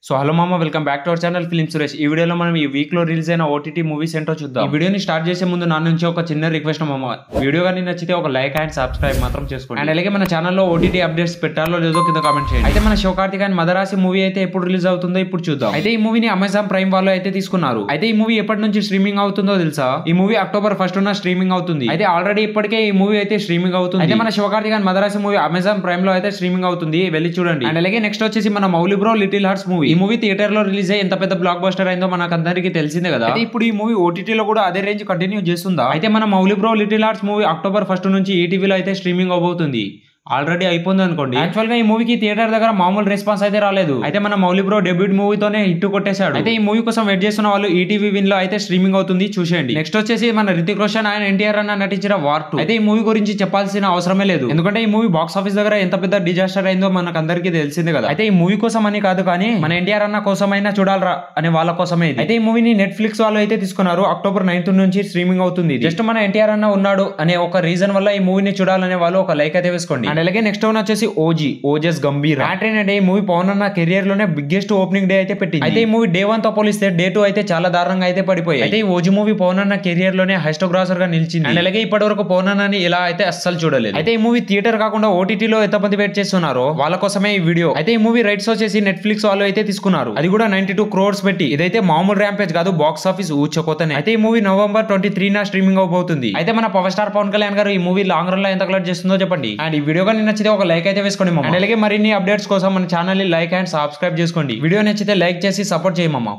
So hello మామ, welcome back to our channel film Suresh. ఈ వీడియోలో మనం ఈ వీక్ లో రిలీజ్ అయిన ఓటీటీ మూవీస్ ఏంటో చూద్దాం. ఈ వీడియోని స్టార్ట్ చేసే ముందు నా నుంచి ఒక చిన్న రిక్వెస్ట్ మామ, వీడియో కానీ నచ్చితే ఒక లైక్ అండ్ సబ్స్క్రైబ్ మాత్రం చేసుకోండి. అండ్ అలాగే మన ఛానల్లో ఓటీటీ అప్డేట్స్ పెట్టాలో లేదో కింద కామెంట్ చేయండి. అయితే మన శివకార్తికేయన్ మదరాసి మూవీ అయితే ఎప్పుడు రిలీజ్ అవుతుందో ఇప్పుడు చూద్దాం. అయితే ఈ మూవీని అమెజాన్ ప్రైమ్ వాళ్ళు అయితే తీసుకున్నారు. అయితే ఈ మూవీ ఎప్పటి నుంచి స్ట్రీమింగ్ అవుతుందో తెలుసా? ఈ మూవీ అక్టోబర్ 1st స్ట్రీమింగ్ అవుతుంది. అయితే ఆల్రెడీ ఇప్పటికే ఈ మూవీ అయితే స్ట్రీమింగ్ అవుతుంది. అయితే మన Sivakarthikeyan Madharaasi movie Amazon prime లో అయితే స్ట్రీమింగ్ అవుతుంది, వెళ్ళి చూడండి. అండ్ అలాగే నెక్స్ట్ వచ్చేసి మన Mouli bro little hearts movie. ఈ మూవీ థియేటర్ లో రిలీజ్ అయ్యి ఎంత పెద్ద బ్లాక్ బస్టర్ అయిందో మనకు అందరికీ తెలిసిందే కదా. అయితే ఇప్పుడు ఈ మూవీ ఓటీటీ లో కూడా అదే రేంజ్ కంటిన్యూ చేస్తుందా? అయితే మన Mouli bro little hearts movie October 1 నుంచి ఈటీవీలో అయితే స్ట్రీమింగ్ అవబోతుంది. ఆల్రెడీ అయిపోయింది అనుకోండి. యాక్చువల్ గా ఈ మూవీకి థియేటర్ దగ్గర మామూలు రెస్పాన్స్ అయితే రాలేదు. అయితే మన మౌలి బ్రో డెబ్యూట్ మూవీతోనే హిట్ కొట్టేశాడు. అయితే ఈ మూవీ కోసం వెయిట్ చేస్తున్న వాళ్ళు ఈటీవీ విన్ లో అయితే స్ట్రీమింగ్ అవుతుంది, చూసేయండి. నెక్స్ట్ వచ్చేసి మన రితిక్ రోషన్ అండ్ ఎన్టీఆర్ అన్న నటించిన వార్ 2. అయితే ఈ మూవీ గురించి చెప్పాల్సిన అవసరమే లేదు, ఎందుకంటే ఈ మూవీ బాక్స్ ఆఫీస్ దగ్గర ఎంత పెద్ద డిజాస్టర్ అయిందో మనకు అందరికీ తెలిసిందే కదా. అయితే ఈ మూవీ కోసం అని కాదు, కానీ మన ఎన్టీఆర్ అన్న కోసమైనా చూడాలరా అనే వాళ్ళ కోసమే. అయితే ఈ మూవీని నెట్ఫ్లిక్స్ వాళ్ళు అయితే తీసుకున్నారు. అక్టోబర్ 9 నుంచి స్ట్రీమింగ్ అవుతుంది. జస్ట్ మన ఎన్టీఆర్ అన్న ఉన్నాడు అనే ఒక రీజన్ వల్ల ఈ మూవీని చూడాలనే వాళ్ళు ఒక లైక్ అయితే వేసుకోండి. అండ్ అలాగే నెక్స్ట్ వచ్చేసి ఓజెస్ గంభీర్. డే మూవీ పవన్ అన్న కెరియర్ లోనే బిగ్గెస్ట్ ఓపెనింగ్ డే అయితే పెట్టింది. అయితే ఈ మూవీ డే 1 తో పోలిస్తే డే 2 అయితే చాలా దారుణంగా అయితే పడిపోయాయి. అయితే ఈ ఓజీ మూవీ పవన్ అన్న కెరియర్ లోనే హైయెస్ట్ గ్రాసర్ గా నిలిచింది. అండ్ అలాగే ఇప్పటి వరకు పవన్ అన్నని ఇలా అయితే అస్సలు చూడలేదు. అయితే ఈ మూవీ థియేటర్ కాకుండా ఓటీటీలో ఎంతమంది వెయిట్ చేస్తున్నారో వాళ్ళ కోసమే ఈ వీడియో. అయితే ఈ మూవీ రైట్స్ వచ్చేసి నెట్ఫ్లిక్స్ వాళ్ళు అయితే తీసుకున్నారు, అది కూడా 92 crores పెట్టి. ఇదైతే మామూలు ర్యాంపేజ్ కాదు, బాక్స్ ఆఫీస్ ఊచకోతనే. అయితే ఈ మూవీ నవంబర్ 23 స్ట్రీమింగ్ అవబోతుంది. అయితే మన పవర్ స్టార్ పవన్ కళ్యాణ్ గారు ఈ మూవీ లాంగ్ రన్ లో ఎంత కలెక్ట్ చేస్తుందో చెప్పండి. అండ్ ఈ వీడియో కానీ నచ్చితే ఒక లైక్ అయితే వేసుకోండి మామ. అలాగే మరిన్ని అప్డేట్స్ కోసం మన ఛానల్ ని లైక్ అండ్ సబ్స్క్రైబ్ చేసుకోండి. వీడియో నచ్చితే లైక్ చేసి సపోర్ట్ చేయమమ్మా.